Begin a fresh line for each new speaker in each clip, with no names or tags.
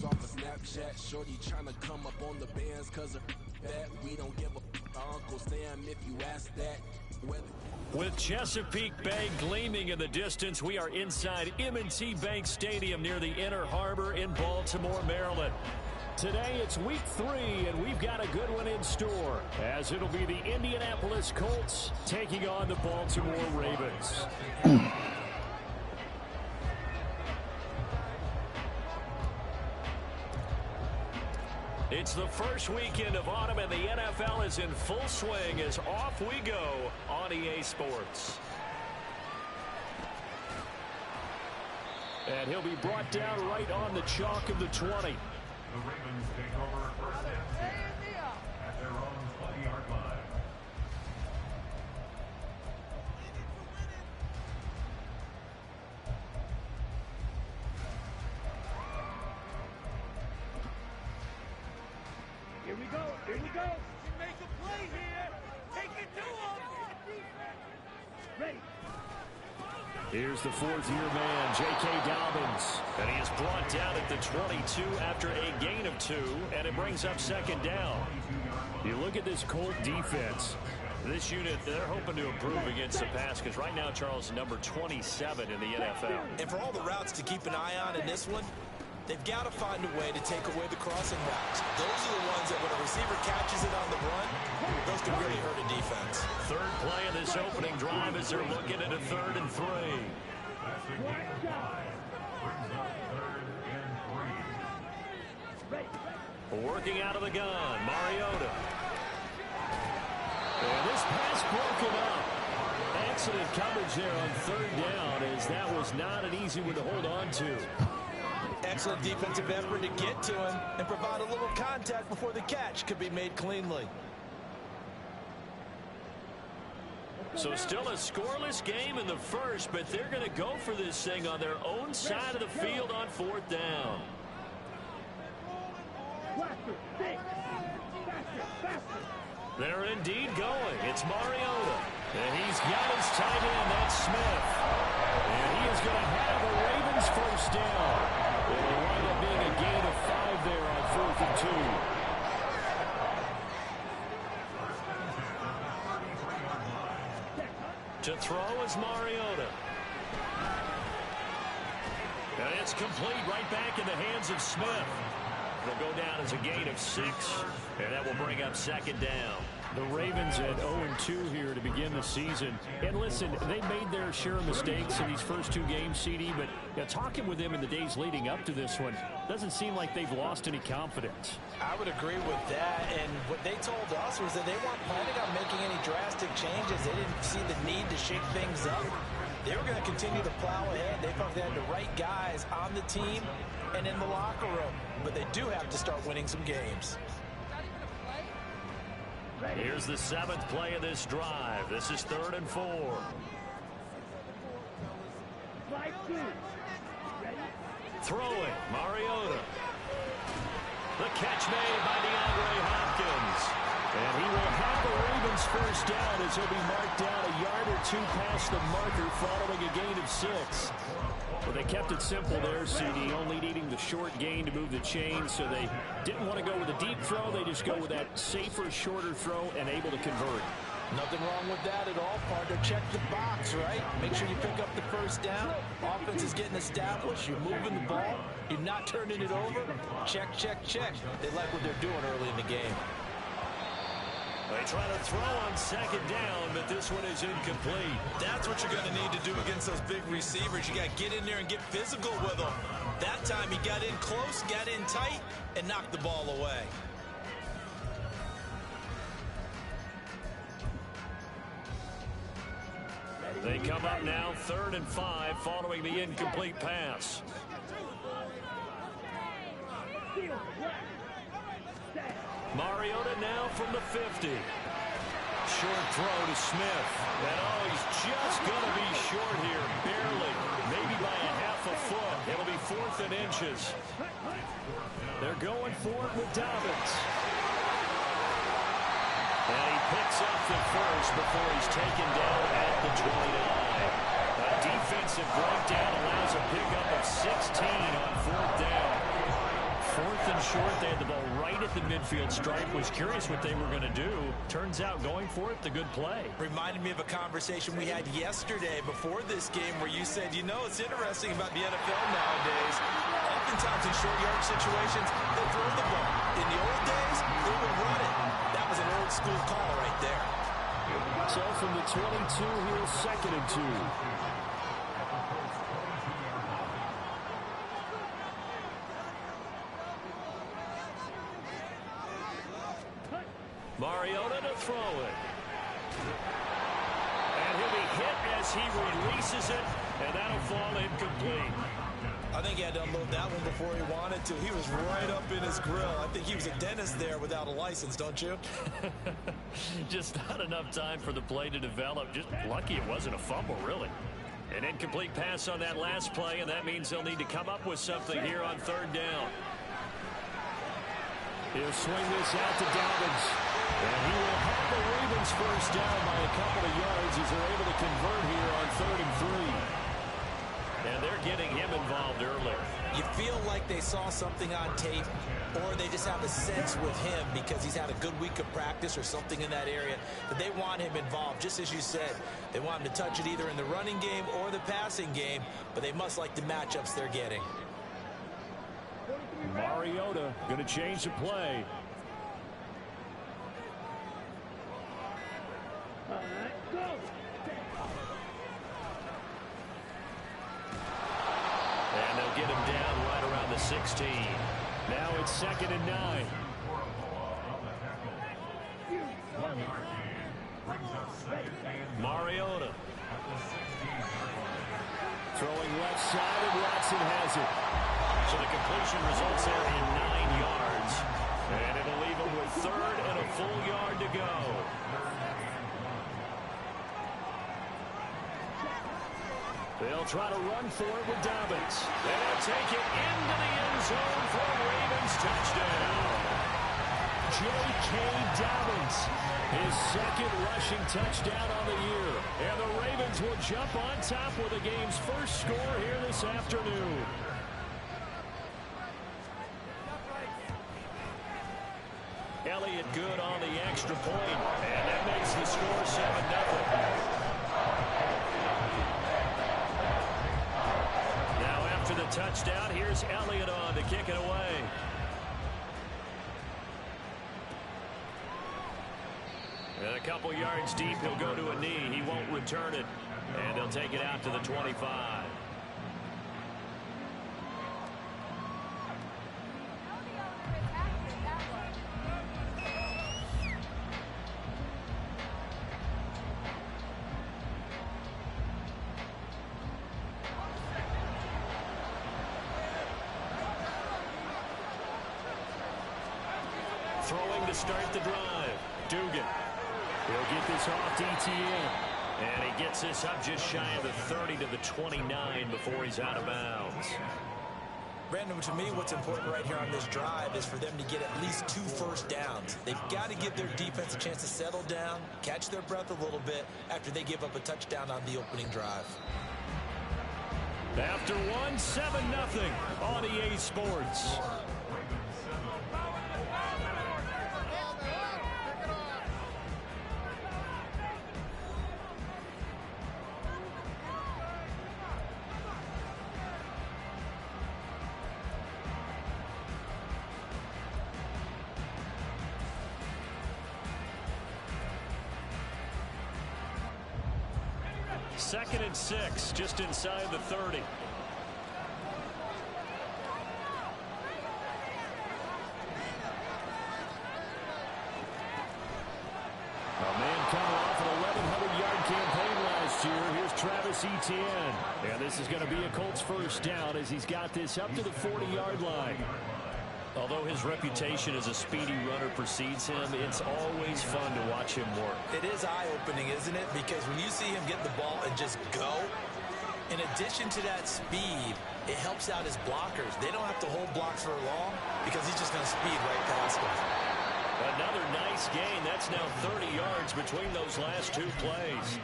off of Snapchat. Shorty tryna come up on the bands cause of that. We don't give a Uncle Sam if you ask that.
With Chesapeake Bay gleaming in the distance, we are inside M&T Bank Stadium near the Inner Harbor in Baltimore, Maryland. Today it's week 3, and we've got a good one in store, as it'll be the Indianapolis Colts taking on the Baltimore Ravens. It's the first weekend of autumn, and the NFL is in full swing as off we go on EA Sports. And he'll be brought down right on the chalk of the 20.
The Ravens take over first and 10 at their own 20-yard line.
Here we go. Here we go. Make a play here. Take it to him. Ready.
Here's the fourth-year man, J.K. Dobbins. And he is brought down at the 22 after a gain of 2, and it brings up second down. You look at this Colt defense. This unit, they're hoping to improve against the pass because right now, Charles, number 27 in the NFL.
And for all the routes to keep an eye on in this one, they've got to find a way to take away the crossing routes. Those are the ones that when a receiver catches it on the run, those can really hurt a defense.
Third play of this opening drive as they're looking at a 3rd and 3. Working out of the gun, Mariota. And this pass broken up. Excellent coverage there on 3rd down, as that was not an easy one to hold on to.
Excellent defensive effort to get to him and provide a little contact before the catch could be made cleanly.
So still a scoreless game in the first, but they're going to go for this thing on their own side of the field on 4th down. They're indeed going. It's Mariota. And he's got his tight end, that's Smith. And he is going to have a Ravens first down. And it'll wind up being a gain of 5 there on 4th and 2. To throw is Mariota. And it's complete right back in the hands of Smith. It'll go down as a gain of 6, and that will bring up second down. The Ravens at 0-2 here to begin the season. And listen, they made their share of mistakes in these first 2 games, CD, but talking with them in the days leading up to this one, doesn't seem like they've lost any confidence.
I would agree with that, and what they told us was that they weren't planning on making any drastic changes. They didn't see the need to shake things up. They were going to continue to plow ahead. They felt they had the right guys on the team and in the locker room, but they do have to start winning some games.
Here's the 7th play of this drive. This is 3rd and 4. Throwing, Mariota. The catch made by DeAndre Hopkins. And he will have the Ravens first down as he'll be marked down a yard or 2 past the marker following a gain of 6. Well, they kept it simple there, CD, only needing the short gain to move the chain, so they didn't want to go with a deep throw. They just go with that safer, shorter throw and able to convert.
Nothing wrong with that at all, partner. Check the box, right? Make sure you pick up the first down. Offense is getting established. You're moving the ball. You're not turning it over. Check, check, check. They like what they're doing early in the game.
They try to throw on second down, but this one is incomplete.
That's what you're going to need to do against those big receivers. You got to get in there and get physical with them. That time he got in close, got in tight, and knocked the ball away.
They come up now 3rd and 5 following the incomplete pass. Mariota now from the 50. Short throw to Smith. And he's just going to be short here, barely. Maybe by a half a foot. It'll be 4th and inches. They're going for it with Dobbins. And he picks up the first before he's taken down at the 29. A defensive breakdown allows a pickup of 16 on 4th down. 4th and short. They had the ball right at the midfield stripe. Was curious what they were going to do. Turns out going for it, the good play.
Reminded me of a conversation we had yesterday before this game where you said, you know, it's interesting about the NFL nowadays. Oftentimes in short yard situations, they throw the ball. In the old days, they would run it. That was an old school call right there.
So from the 22, here's 2nd and 2. Mariota to throw it. And he'll be hit as he releases it, and that'll fall incomplete.
I think he had to unload that one before he wanted to. He was right up in his grill. I think he was a dentist there without a license, don't you?
Just not enough time for the play to develop. Just lucky it wasn't a fumble, really. An incomplete pass on that last play, and that means they'll need to come up with something here on 3rd down. He'll swing this out to Dobbins. And he will have the Ravens first down by a couple of yards as they're able to convert here on 3rd and 3. And they're getting him involved early.
You feel like they saw something on tape, or they just have a sense with him because he's had a good week of practice or something in that area that they want him involved. Just as you said, they want him to touch it either in the running game or the passing game, but they must like the matchups they're getting.
Mariota going to change the play. And they'll get him down right around the 16. Now it's 2nd and 9. Mariota. Throwing left side, and Watson has it. So the completion results there in 9 yards. And it'll leave him with 3rd and a full yard to go. They'll try to run for it with Dobbins. And they'll take it into the end zone for a Ravens touchdown. J.K. Dobbins, his 2nd rushing touchdown on the year. And the Ravens will jump on top with the game's first score here this afternoon. Elliott good on the extra point, and that makes the score 7-0. Now after the touchdown, here's Elliott on to kick it away. And a couple yards deep, he'll go to a knee. He won't return it, and they'll take it out to the 25. Throwing to start the drive. Dugan. He'll get this off to ETN. And he gets this up just shy of the 30 to the 29 before he's out of bounds.
Brandon, to me, what's important right here on this drive is for them to get at least 2 first downs. They've got to give their defense a chance to settle down, catch their breath a little bit after they give up a touchdown on the opening drive.
After 7-0 on EA Sports. Second and 6, just inside the 30. A man coming off an 1,100-yard campaign last year. Here's Travis Etienne. And this is going to be a Colts first down as he's got this up to the 40-yard line. Although his reputation as a speedy runner precedes him, it's always fun to watch him work.
It is eye-opening, isn't it? Because when you see him get the ball and just go, in addition to that speed, it helps out his blockers. They don't have to hold blocks for long because he's just going to speed right past them.
Another nice gain. That's now 30 yards between those last 2 plays.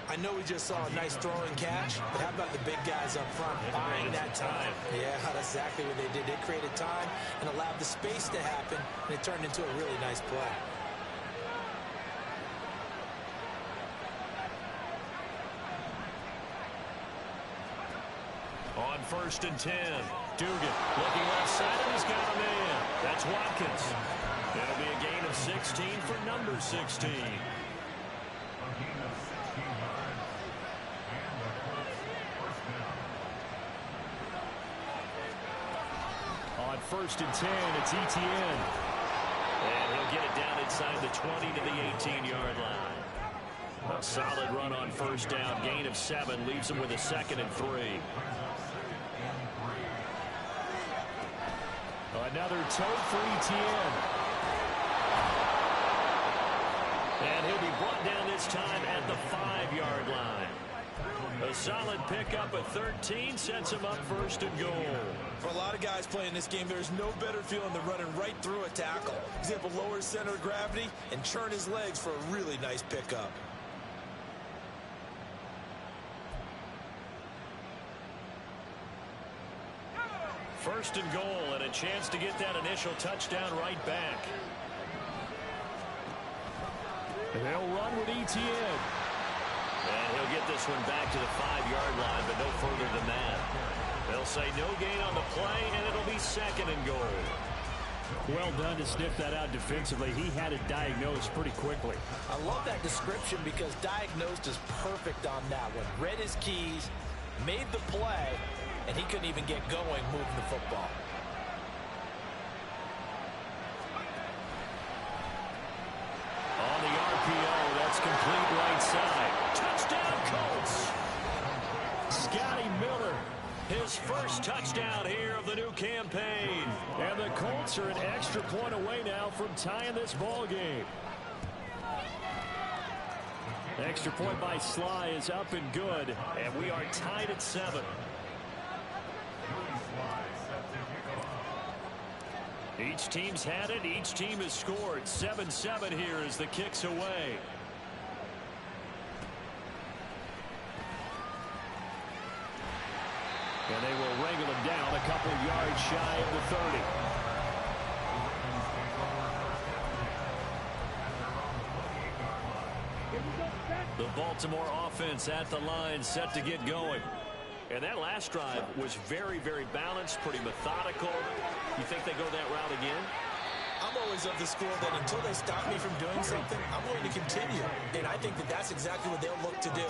I know we just saw a nice throwing catch, but how about the big guys up front buying that time? Yeah, that's exactly what they did. They created time and allowed the space to happen, and it turned into a really nice play.
On 1st and 10, Dugan looking left side, and he's got a man. That's Watkins. It'll be a gain of 16 for number 16. On 1st and 10, it's Etienne. And he'll get it down inside the 20 to the 18-yard line. A solid run on 1st down, gain of 7, leaves him with a 2nd and 3. Another toe for Etienne. And he'll be brought down this time at the 5-yard line. A solid pickup at 13 sets him up 1st and goal.
For a lot of guys playing this game, there's no better feeling than running right through a tackle. He's able to lower his center of gravity and churn his legs for a really nice pickup.
First and goal, and a chance to get that initial touchdown right back. And they'll run with Etienne. And he'll get this one back to the 5-yard line, but no further than that. They'll say no gain on the play, and it'll be 2nd and goal.
Well done to sniff that out defensively. He had it diagnosed pretty quickly.
I love that description because diagnosed is perfect on that one. Read his keys, made the play, and he couldn't even get going moving the football.
On the RPO, that's complete right side. Touchdown, Colts! Scotty Miller, his first touchdown here of the new campaign.
And the Colts are an extra point away now from tying this ball game. Extra point by Sly is up and good, and we are tied at 7.
Each team's had it. Each team has scored. 7-7 here as the kick's away.
And they will wrangle him down a couple of yards shy of the 30.
The Baltimore offense at the line, set to get going. And that last drive was very, very balanced, pretty methodical. You think they go that route again?
I'm always of the school that until they stop me from doing something, I'm going to continue. And I think that that's exactly what they'll look to do.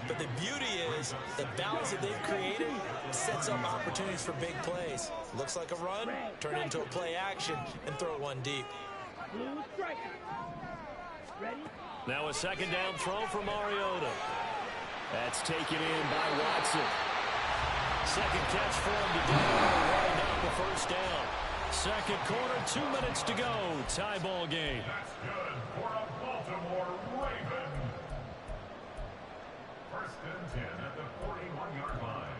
But the beauty is the balance that they've created sets up opportunities for big plays. Looks like a run, turn it into a play action, and throw one deep.
Now a 2nd down throw for Mariota.
That's taken in by Watson.
2nd catch for him today. Running down the 1st down. 2nd quarter, 2 minutes to go. Tie ball game.
That's good for a Baltimore Raven. 1st and 10 at the 41-yard line.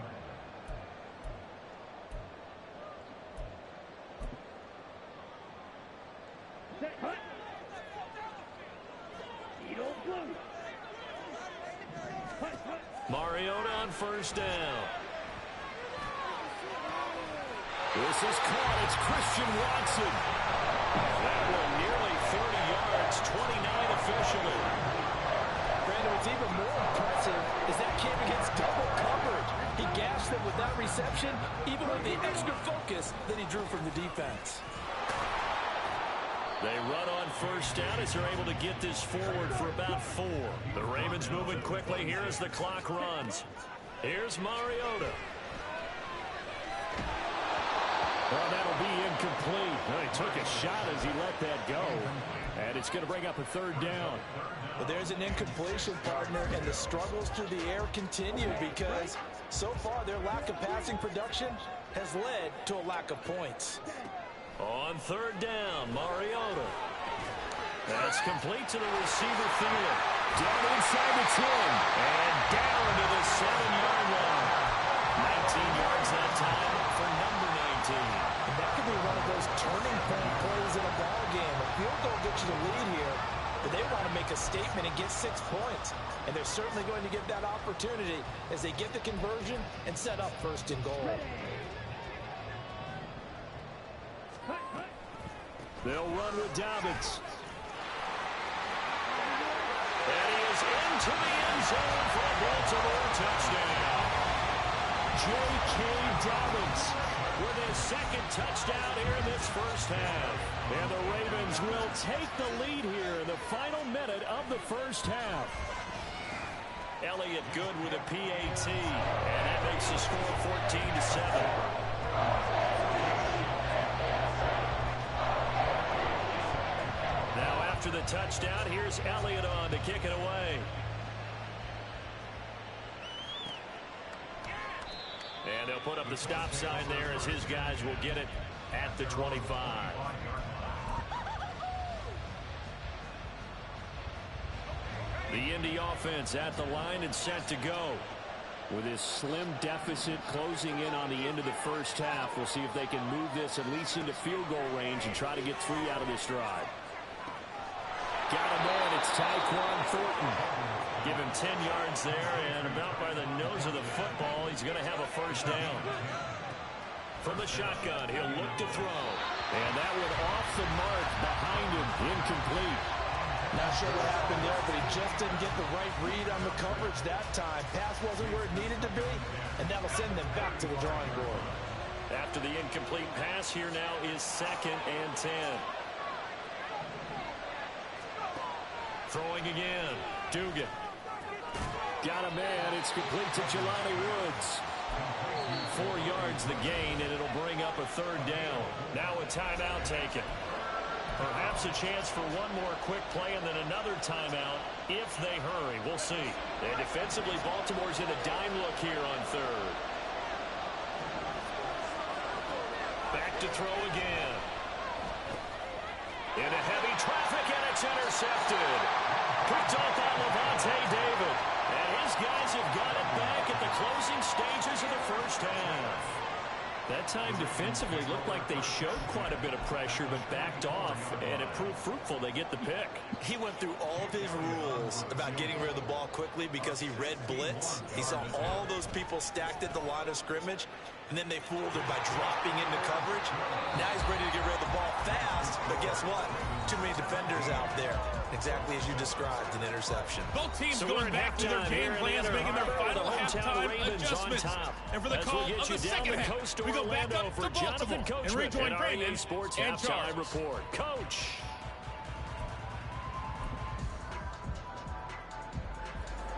Mariota on 1st down.
This is caught. It's Christian Watson.
That one nearly 30 yards, 29 officially.
Brandon, what's even more impressive is that kid gets double coverage. He gashed them with that reception, even with the extra focus that he drew from the defense.
They run on 1st down as they're able to get this forward for about 4. The Ravens moving quickly here as the clock runs. Here's Mariota.
Well, that'll be incomplete. Well, he took a shot as he let that go. And it's going to bring up a 3rd down.
But there's an incompletion, partner, and the struggles through the air continue because so far their lack of passing production has led to a lack of points.
On 3rd down, Mariota. That's complete to the receiver Thielen.
Down inside the 10.
And down to the 7-yard line. 19 yards that time for number 19.
And that could be one of those turning point plays in a ball game. A field goal gets you the lead here, but they want to make a statement and get 6 points. And they're certainly going to get that opportunity as they get the conversion and set up 1st and goal.
They'll run with Dobbins. And he is into the end zone for a Baltimore touchdown. J.K. Dobbins with his 2nd touchdown here in this first half. And the Ravens will take the lead here in the final minute of the first half. Elliott good with a PAT, and that makes the score 14-7. Now after the touchdown, here's Elliott on to kick it away. And they'll put up the stop sign there as his guys will get it at the 25. The Indy offense at the line and set to go. With his slim deficit closing in on the end of the first half, we'll see if they can move this at least into field goal range and try to get 3 out of this drive. Got him in. It's Tyquan Thornton. Give him 10 yards there, and about by the nose of the football, he's going to have a first down. From the shotgun, he'll look to throw. And that one off the mark behind him, incomplete.
Not sure what happened there, but he just didn't get the right read on the coverage that time. Pass wasn't where it needed to be, and that'll send them back to the drawing board.
After the incomplete pass, here now is 2nd and 10. Throwing again. Dugan. Got a man. It's complete to Jelani Woods. 4 yards the gain, and it'll bring up a 3rd down. Now a timeout taken. Perhaps a chance for one more quick play and then another timeout if they hurry. We'll see. And defensively, Baltimore's in a dime look here on 3rd. Back to throw again. Into heavy traffic, and it's intercepted. Picked off by Levante David. And his guys have got it back at the closing stages of the first half. That time defensively looked like they showed quite a bit of pressure but backed off, and it proved fruitful. They get the pick.
He went through all of his rules about getting rid of the ball quickly because he read blitz. He saw all those people stacked at the line of scrimmage, and then they fooled him by dropping into coverage. Now he's ready to get rid of the ball fast, but guess what? Too many defenders out there. Exactly as you described, an interception.
Both teams going back to their game plans, making their final halftime adjustments. And for the call of the second half, we go back up to Baltimore and rejoin Brandon
Sports
and
halftime
Charles.
report. Coach.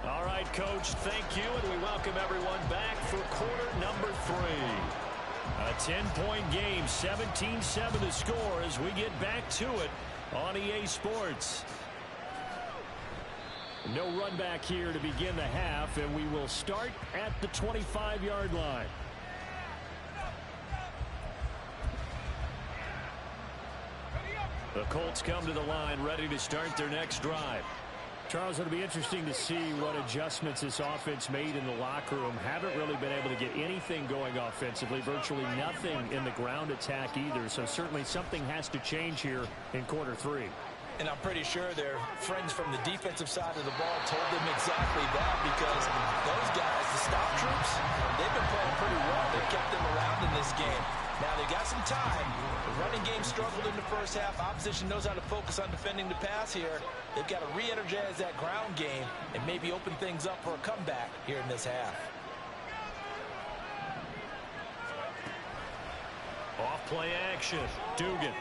All right, Coach, thank you, and we welcome everyone back for quarter number 3. A 10-point game, 17-7 to score as we get back to it on EA Sports. No run back here to begin the half, and we will start at the 25-yard line. The Colts come to the line ready to start their next drive. Charles, it'll be interesting to see what adjustments this offense made in the locker room. Haven't really been able to get anything going offensively, virtually nothing in the ground attack either. So certainly something has to change here in quarter 3.
And I'm pretty sure their friends from the defensive side of the ball told them exactly that, because those guys, the stop troops, they've been playing pretty well. They've kept them around in this game. Now they got some time. The running game struggled in the first half. Opposition knows how to focus on defending the pass here. They've got to re-energize that ground game and maybe open things up for a comeback here in this half.
Off play action. Dugan.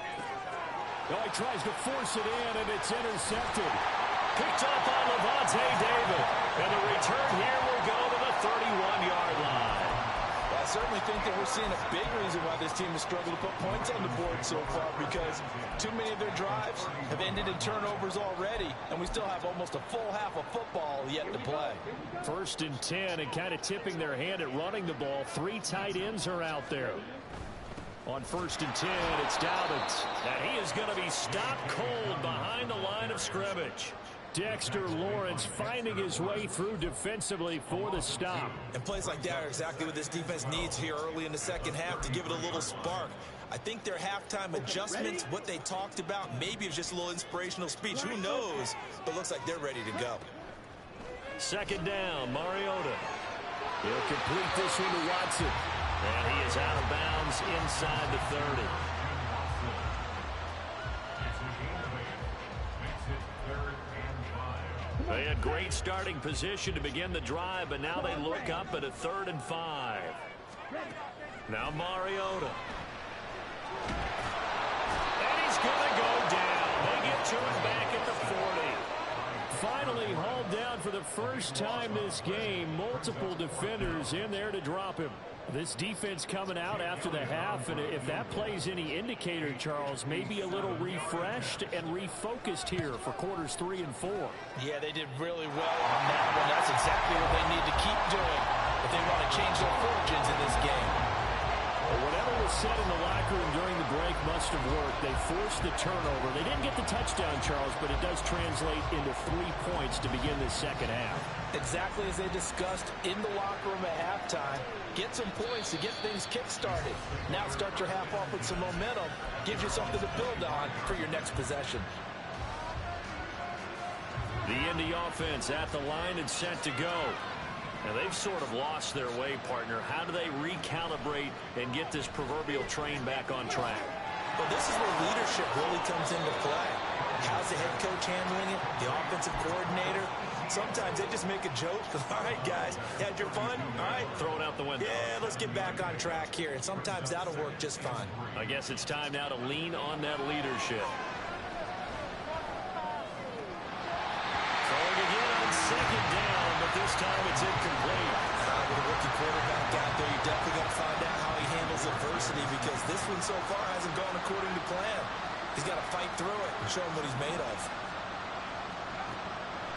Oh, he tries to force it in, and it's intercepted. Picked up by Levante David. And the return here will go to the 31-yard line.
Well, I certainly think that we're seeing a big reason why this team has struggled to put points on the board so far, because too many of their drives have ended in turnovers already, and we still have almost a full half of football yet to play.
1st and 10, and kind of tipping their hand at running the ball. 3 tight ends are out there. On 1st and 10, it's Dobbins. And he is going to be stopped cold behind the line of scrimmage. Dexter Lawrence finding his way through defensively for the stop.
And plays like that are exactly what this defense needs here early in the second half to give it a little spark. I think their halftime adjustments, what they talked about, maybe it was just a little inspirational speech. Who knows? But looks like they're ready to go.
Second down, Mariota. He'll complete this one to Watson. And he is out of bounds inside the 30. They had great starting position to begin the drive, but now they look up at a 3rd and 5. Now Mariota. And he's going to go down. They get to him back at the 40. Finally hauled down for the first time this game. Multiple defenders in there to drop him. This defense coming out after the half, and if that plays any indicator, Charles, maybe a little refreshed and refocused here for quarters 3 and 4.
Yeah, they did really well on that one. That's exactly what they need to keep doing if they want to change their fortunes in this game.
Well, whatever was said in the locker room during the break must have worked. They forced the turnover. They didn't get the touchdown, Charles, but it does translate into 3 points to begin this second half. Exactly as they discussed in the locker room at halftime. Get some points to get things kick-started. Now start your half off with some momentum. Gives you something to build on for your next possession. The Indy offense at the line and set to go. Now they've sort of lost their way, partner. How do they recalibrate and get this proverbial train back on track? Well, this is where leadership really comes into play. How's the head coach handling it? The offensive coordinator? Sometimes they just make a joke. All right, guys, had your fun? All right. Throw it out the window. Yeah, let's get back on track here. And sometimes that'll work just fine. I guess it's time now to lean on that leadership. Throwing again on second down, but this time it's incomplete. With a rookie quarterback out there, you're definitely going to find out how he handles adversity, because this one so far hasn't gone according to plan. He's got to fight through it and show him what he's made of.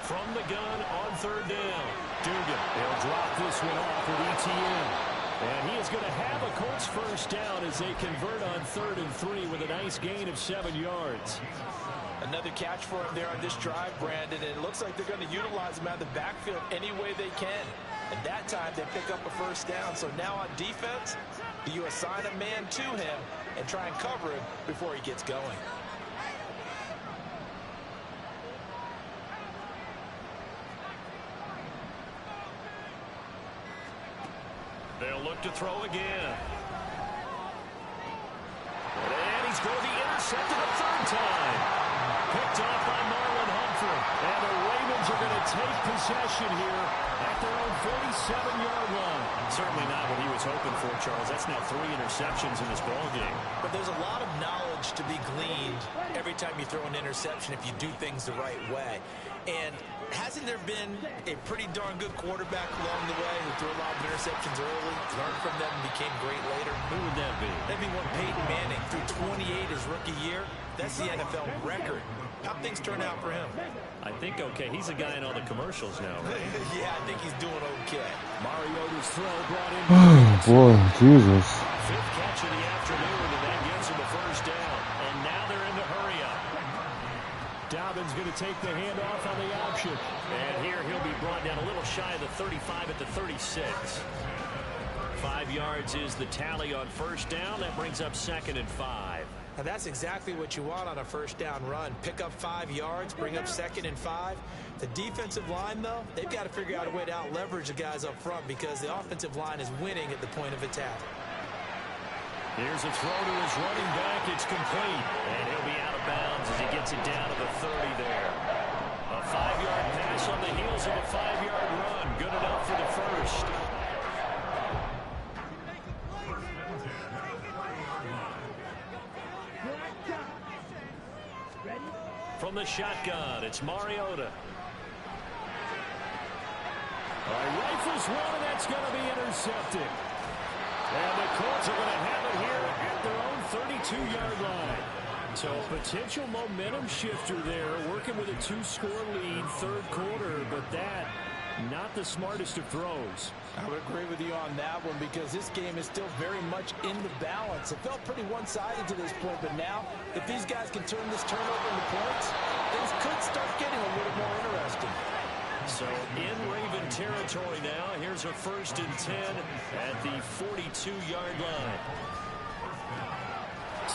From the gun on third down, Dugan. He'll drop this one off with ETN. And he is going to have a Colts first down as they convert on 3rd and 3 with a nice gain of 7 yards. Another catch for him there on this drive, Brandon, and it looks like they're going to utilize him out of the backfield any way they can. And that time they pick up a first down. So now on defense, do you assign a man to him and try and cover him before he gets going? They'll look to throw again. And he's going to be intercepted a 3rd time. Picked off by Marlon Humphrey. And the Ravens are going to take possession here at their own 47-yard line. Certainly not what he was hoping for, Charles. That's now 3 interceptions in this ballgame. But there's a lot of knowledge to be gleaned every time you throw an interception if you do things the right way. And hasn't there been a pretty darn good quarterback along the way who threw a lot of interceptions early, learned from them, and became great later? Who would that be? That'd be one Peyton Manning. Threw 28 his rookie year. That's the NFL record. How'd things turn out for him? I think okay. He's a guy in all the commercials now, right? Yeah, I think he's doing okay. Mariota's throw brought in.
Oh, boy, Jesus.
5th catch of the afternoon, and that gets him a first down. And now they're in to hurry up. Dobbins going to take the handoff on the option. And here he'll be brought down a little shy of the 35 at the 36. 5 yards is the tally on first down. That brings up 2nd and 5. Now that's exactly what you want on a first down run. Pick up 5 yards, bring up 2nd and 5. The defensive line, though, they've got to figure out a way to out-leverage the guys up front because the offensive line is winning at the point of attack. Here's a throw to his running back. It's complete. And he'll be out of bounds as he gets it down to the 30 there. A 5-yard pass on the heels of a 5-yard run. Good enough for the first. From the shotgun, it's Mariota. Rifles one, and that's going to be intercepted. And the Colts are going to have it here at their own 32-yard line. So potential momentum shifter there, working with a 2-score lead, 3rd quarter, but that not the smartest of throws. I would agree with you on that one because this game is still very much in the balance. It felt pretty one-sided to this point, but now if these guys can turn this turnover into points, things could start getting a little more interesting. So in Raven territory now, here's a 1st and 10 at the 42-yard line.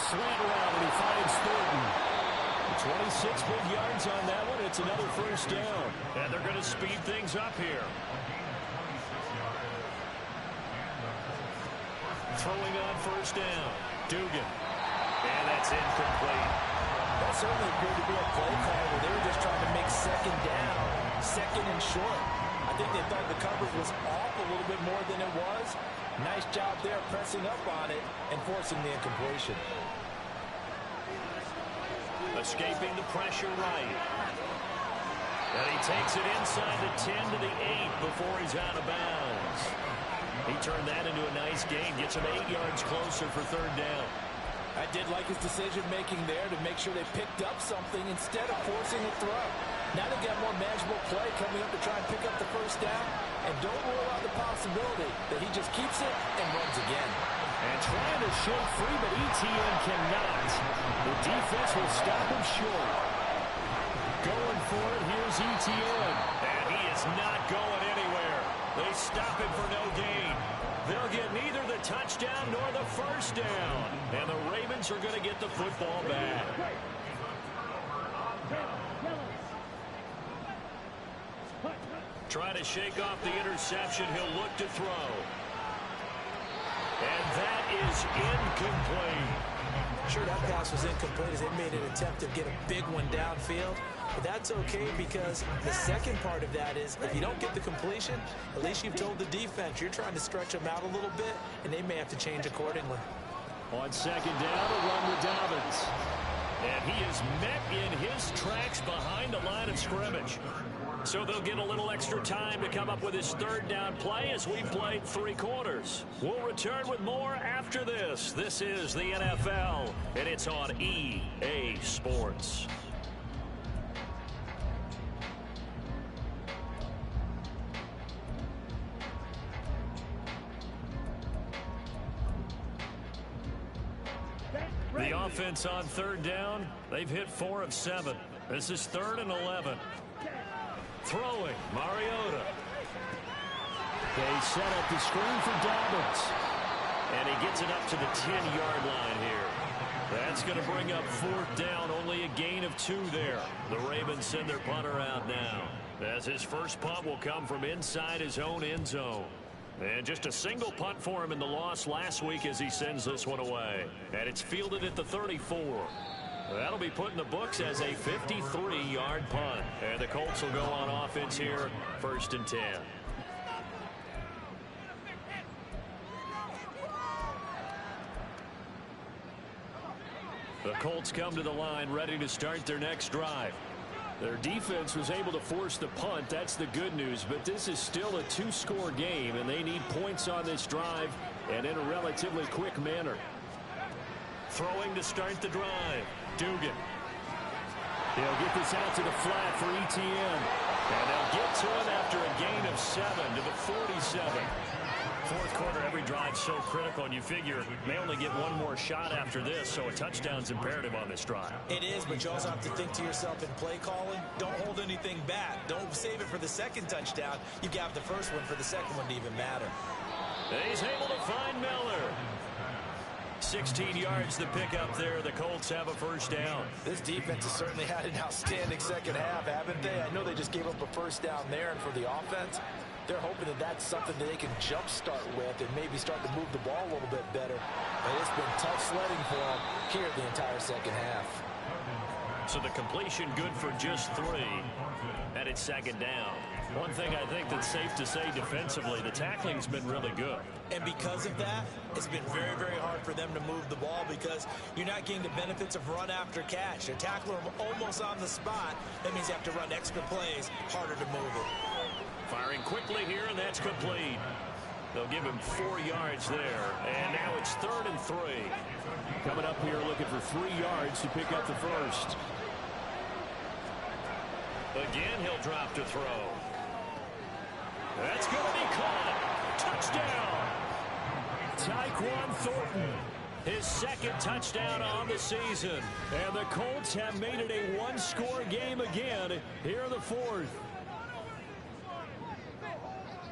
slant route, and he finds Thornton. 26 big yards on that one. It's another first down. And they're going to speed things up here. Throwing on first down. Dugan. And that's incomplete.
That certainly appeared to be a play call where they were just trying to make second down, second and short. I think they thought the coverage was off a little bit more than it was. Nice job there pressing up on it and forcing the incompletion.
Escaping the pressure right. And he takes it inside the 10 to the 8 before he's out of bounds. He turned that into a nice gain. Gets him 8 yards closer for third down.
I did like his decision-making there to make sure they picked up something instead of forcing a throw. Now they've got more manageable play coming up to try and pick up the first down. And don't rule out the possibility that he just keeps it and runs again.
And trying to shake free, but ETN cannot. The defense will stop him short. Going for it, here's ETN. And he is not going anywhere. They stop him for no gain. They'll get neither the touchdown nor the first down. And the Ravens are going to get the football back. Trying to shake off the interception. He'll look to throw. And that is incomplete.
Sure, that pass was incomplete as they made an attempt to get a big one downfield. But that's okay because the second part of that is if you don't get the completion, at least you've told the defense you're trying to stretch them out a little bit, and they may have to change accordingly.
On second down, a run with Dobbins. And he is met in his tracks behind the line of scrimmage. So they'll get a little extra time to come up with his third down play as we played 3 quarters. We'll return with more after this. This is the NFL, and it's on EA Sports. The offense on third down, they've hit 4 of 7. This is 3rd and 11. Throwing, Mariota. They set up the screen for Dobbins. And he gets it up to the 10-yard line here. That's going to bring up 4th down, only a gain of 2 there. The Ravens send their punter out now, as his first punt will come from inside his own end zone. And just a single punt for him in the loss last week as he sends this one away. And it's fielded at the 34. That'll be put in the books as a 53-yard punt. And the Colts will go on offense here, 1st and 10. The Colts come to the line ready to start their next drive. Their defense was able to force the punt. That's the good news. But this is still a 2-score game, and they need points on this drive and in a relatively quick manner. Throwing to start the drive. Dugan. He'll get this out to the flat for ETN. And they'll get to it after a gain of 7 to the 47. 4th quarter, every drive so critical, and you figure may only get one more shot after this, so a touchdown's imperative on this drive.
It is, but you also have to think to yourself in play calling, don't hold anything back. Don't save it for the second touchdown. You got the first one for the second one to even matter.
And he's able to find Miller. 16 yards to pick up there. The Colts have a first down.
This defense has certainly had an outstanding second half, haven't they? I know they just gave up a first down there, and for the offense, they're hoping that that's something that they can jumpstart with and maybe start to move the ball a little bit better. But it's been tough sledding for them here the entire second half.
So the completion good for just 3. And it's second down. One thing I think that's safe to say defensively, the tackling's been really good.
And because of that, it's been very, very hard for them to move the ball because you're not getting the benefits of run after catch. They're tackling them almost on the spot. That means you have to run extra plays, harder to move it.
Firing quickly here, and that's complete. They'll give him 4 yards there. And now it's 3rd and 3. Coming up here looking for 3 yards to pick up the first. Again, he'll drop to throw. That's going to be caught. Touchdown. Tyquan Thornton. His 2nd touchdown on the season. And the Colts have made it a 1-score game again here in the 4th.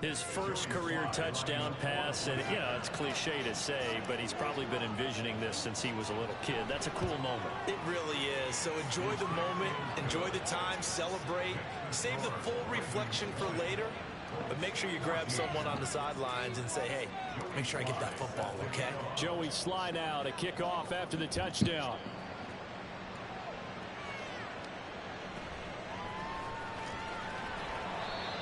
His first career touchdown pass, and, you know, it's cliche to say, but he's probably been envisioning this since he was a little kid. That's a cool moment.
It really is. So enjoy the moment, enjoy the time, celebrate, save the full reflection for later, but make sure you grab someone on the sidelines and say, hey, make sure I get that football, okay?
Joey slide out, a kickoff after the touchdown.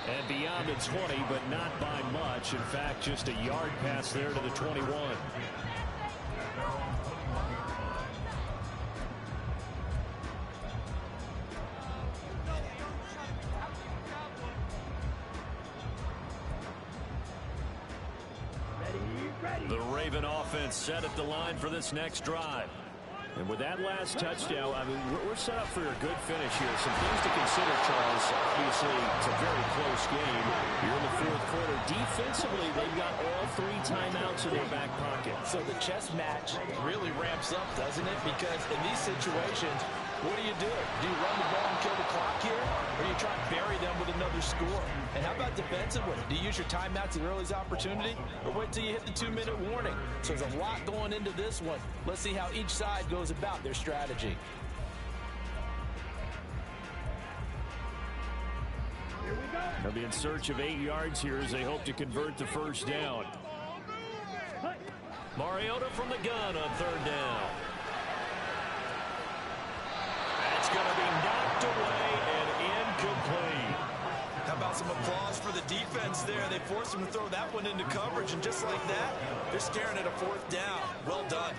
And beyond the 20, but not by much. In fact, just a yard pass there to the 21. The Raven offense set at the line for this next drive. And with that last touchdown, I mean, we're set up for a good finish here. Some things to consider, Charles. Obviously, it's a very close game. You're in the fourth quarter. Defensively, they've got all 3 timeouts in their back pocket.
So the chess match really ramps up, doesn't it? Because in these situations, what do? Do you run the ball and kill the clock here? Or do you try and bury them with another score? And how about defensively? Do you use your timeouts at early's opportunity? Or wait till you hit the 2-minute warning? So there's a lot going into this one. Let's see how each side goes about their strategy.
They'll be in search of 8 yards here as they hope to convert the first down. Mariota from the gun on 3rd down. That's going to be knocked away and incomplete.
How about some applause for the defense there? They forced him to throw that one into coverage, and just like that, they're staring at a 4th down. Well done.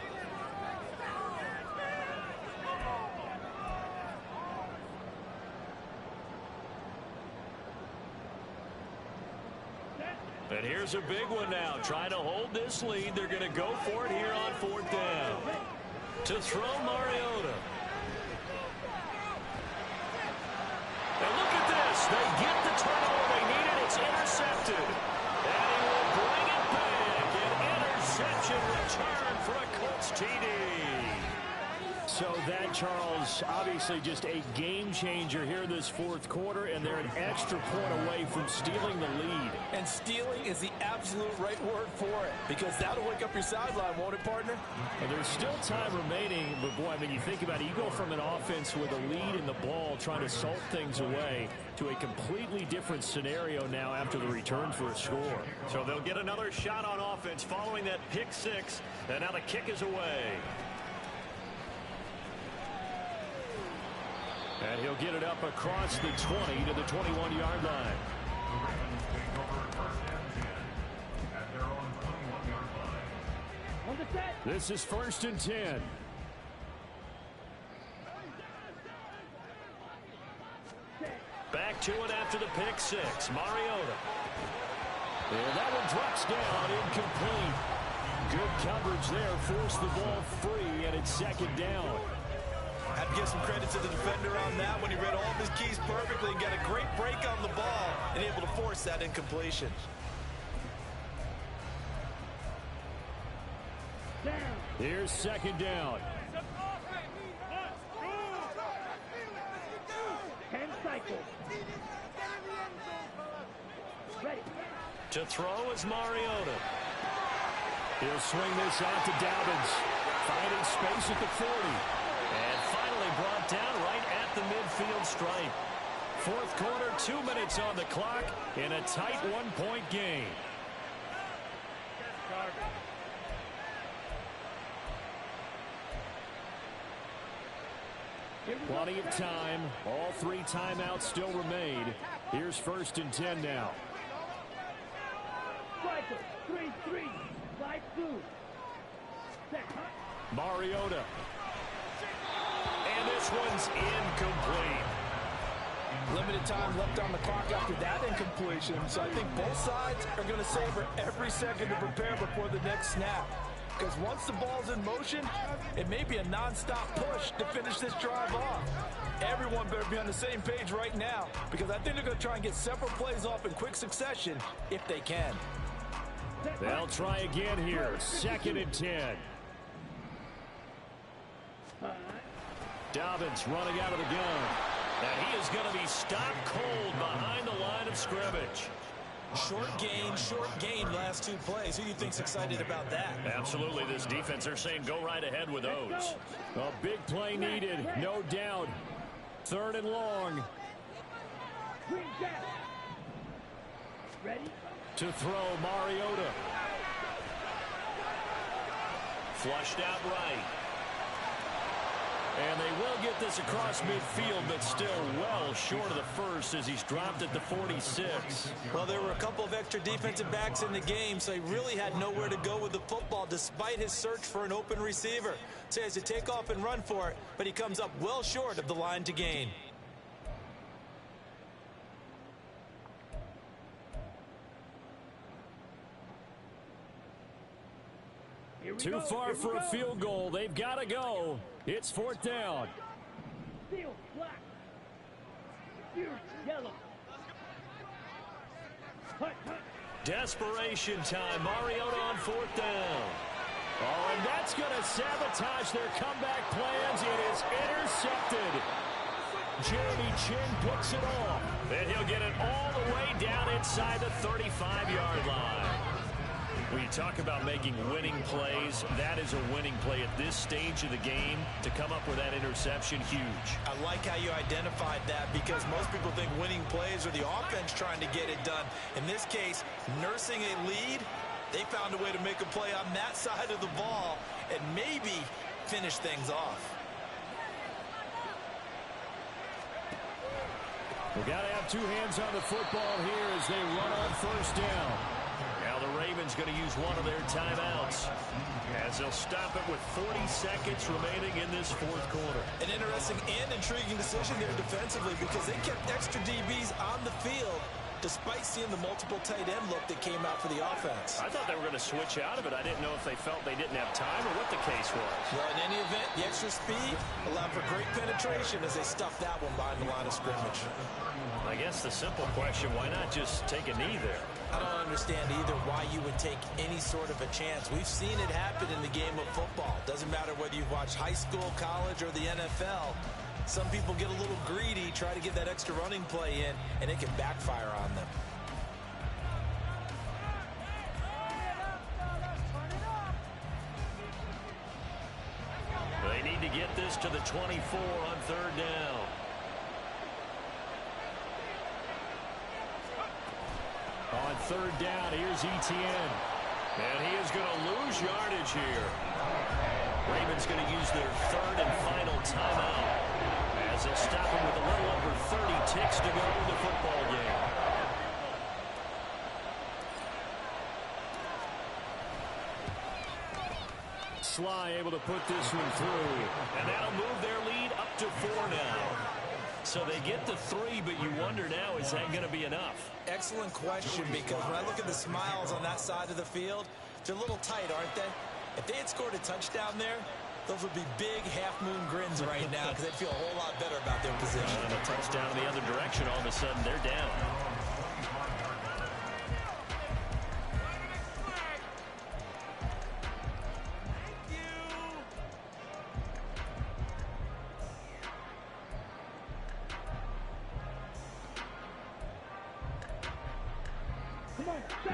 And here's a big one now. Trying to hold this lead. They're going to go for it here on 4th down. To throw Mariota. And look at this. They get the turnover they needed. It's intercepted. And he will bring it back. An interception return for a Colts TD. So that, Charles, obviously just a game changer here in this 4th quarter, and they're an extra point away from stealing the lead.
And stealing is the absolute right word for it, because that'll wake up your sideline, won't it, partner?
And there's still time remaining, but boy, I mean, you think about it, you go from an offense with a lead in the ball trying to salt things away to a completely different scenario now after the return for a score.
So they'll get another shot on offense following that pick 6, and now the kick is away.
And he'll get it up across the 20 to the 21-yard line.
The Ravens take over 1st and 10 at their own 21-yard line.
This is 1st and 10.
Back to it after the pick 6. Mariota.
And that one drops down, incomplete. Good coverage there, forced the ball free, and it's 2nd down.
I have to give some credit to the defender on that when he read all of his keys perfectly and got a great break on the ball and able to force that incompletion.
Here's 2nd down.
10 cycles. Ready.
To throw is Mariota.
He'll swing this out to Dobbins. Finding space at the 40.
And finally brought down right at the midfield stripe.
4th quarter, 2 minutes on the clock in a tight 1-point game. Plenty of time. All 3 timeouts still remain. Here's 1st and 10 now.
Cycle. 3-3. Slide through.
Mariota.
And this one's incomplete.
Limited time left on the clock after that incompletion. So I think both sides are going to savor every second to prepare before the next snap. Because once the ball's in motion, it may be a non-stop push to finish this drive off. Everyone better be on the same page right now, because I think they're going to try and get several plays off in quick succession if they can.
They'll try again here. 2nd and 10. Dobbins running out of the gun.
And he is going to be stopped cold behind the line of scrimmage.
Short gain last two plays. Who do you think's excited about that?
Absolutely. This defense, they're saying go right ahead with those. A big play needed, no doubt. 3rd and long.
Ready?
To throw, Mariota. Flushed out right. And they will get this across midfield, but still well short of the first as he's dropped at the 46.
Well, there were a couple of extra defensive backs in the game, so he really had nowhere to go with the football despite his search for an open receiver. So he has to take off and run for it, but he comes up well short of the line to gain.
Too far for a field goal. They've got to go. It's 4th down.
Field black. Fierce yellow.
Desperation time. Mariota on 4th down. Oh, and that's going to sabotage their comeback plans. It is intercepted. Jeremy Chin picks it off. And he'll get it all the way down inside the 35-yard line. When you talk about making winning plays, that is a winning play at this stage of the game. To come up with that interception, huge.
I like how you identified that because most people think winning plays are the offense trying to get it done. In this case, nursing a lead, they found a way to make a play on that side of the ball and maybe finish things off.
We've got to have two hands on the football here as they run on 1st down. Now the Ravens going to use one of their timeouts as they'll stop it with 40 seconds remaining in this 4th quarter.
An interesting and intriguing decision there defensively because they kept extra DBs on the field despite seeing the multiple tight end look that came out for the offense.
I thought they were going to switch out of it. I didn't know if they felt they didn't have time or what the case was.
Well, in any event, the extra speed allowed for great penetration as they stuffed that one behind the line of scrimmage.
I guess the simple question, why not just take a knee there?
I don't understand either why you would take any sort of a chance. We've seen it happen in the game of football. Doesn't matter whether you've watched high school, college, or the NFL. Some people get a little greedy, try to get that extra running play in, and it can backfire on them.
They need to get this to the 24 on 3rd down. On 3rd down, here's Etienne. And he is going to lose yardage here. Ravens going to use their 3rd and final timeout as they'll stop him with a little over 30 ticks to go in the football game. Sly able to put this one through. And that'll move their lead up to 4 now. So they get the 3, but you wonder now, is that going to be enough?
Excellent question, because when I look at the smiles on that side of the field, they're a little tight, aren't they? If they had scored a touchdown there, those would be big half-moon grins right now because they'd feel a whole lot better about their position.
And a touchdown in the other direction, all of a sudden they're down.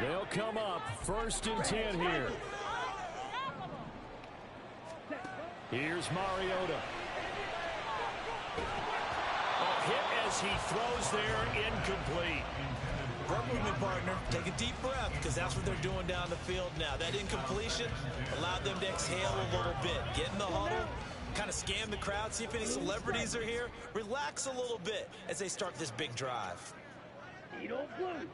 They'll come up 1st and 10 here. Here's Mariota. A hit as he throws there, incomplete.
Great movement, partner. Take a deep breath because that's what they're doing down the field now. That incompletion allowed them to exhale a little bit. Get in the huddle, kind of scan the crowd, see if any celebrities are here. Relax a little bit as they start this big drive.
Needle blue.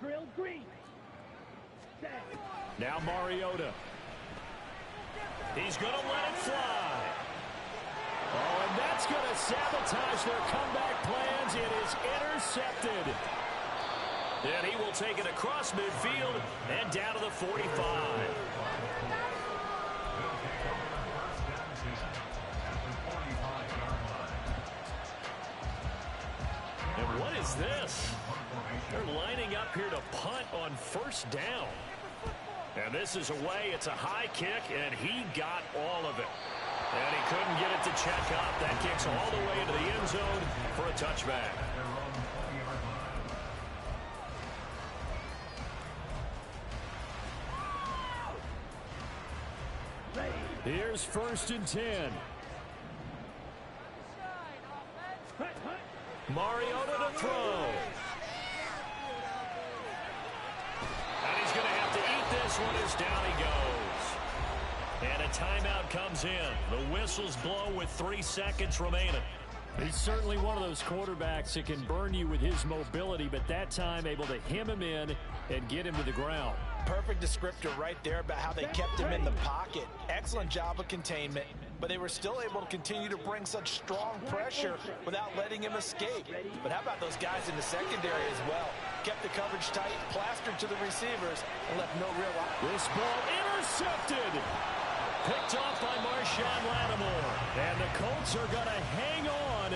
Drill green.
Now Mariota. He's going to let it fly. Oh, and that's going to sabotage their comeback plans. It is intercepted. And he will take it across midfield and down to the 45. And what is this? They're lining up here to punt on 1st down. And this is away. It's a high kick, and he got all of it. And he couldn't get it to check up. That kicks all the way into the end zone for a touchback. Here's 1st and 10. Mariota to throw. And he's going to have to eat this one as down he goes. And a timeout comes in. The whistles blow with 3 seconds remaining. He's certainly one of those quarterbacks that can burn you with his mobility, but that time able to hem him in and get him to the ground.
Perfect descriptor right there about how they kept him in the pocket. Excellent job of containment, but they were still able to continue to bring such strong pressure without letting him escape. But how about those guys in the secondary as well? Kept the coverage tight, plastered to the receivers, and left no real option.
This ball intercepted. Picked off by Marshawn Lattimore. And the Colts are going to hang on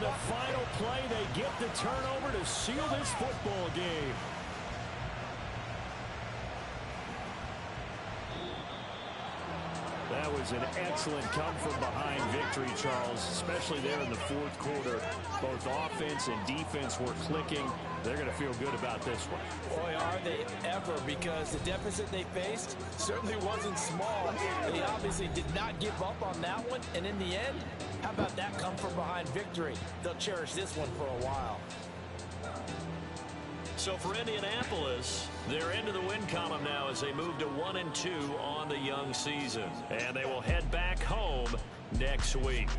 the final play. They get the turnover to seal this football game. That was an excellent come-from-behind victory, Charles, especially there in the 4th quarter. Both offense and defense were clicking. They're going to feel good about this one.
Boy, are they ever, because the deficit they faced certainly wasn't small. They obviously did not give up on that one, and in the end, how about that come-from-behind victory? They'll cherish this one for a while.
So for Indianapolis, they're into the win column now as they move to 1-2 on the young season. And they will head back home next week.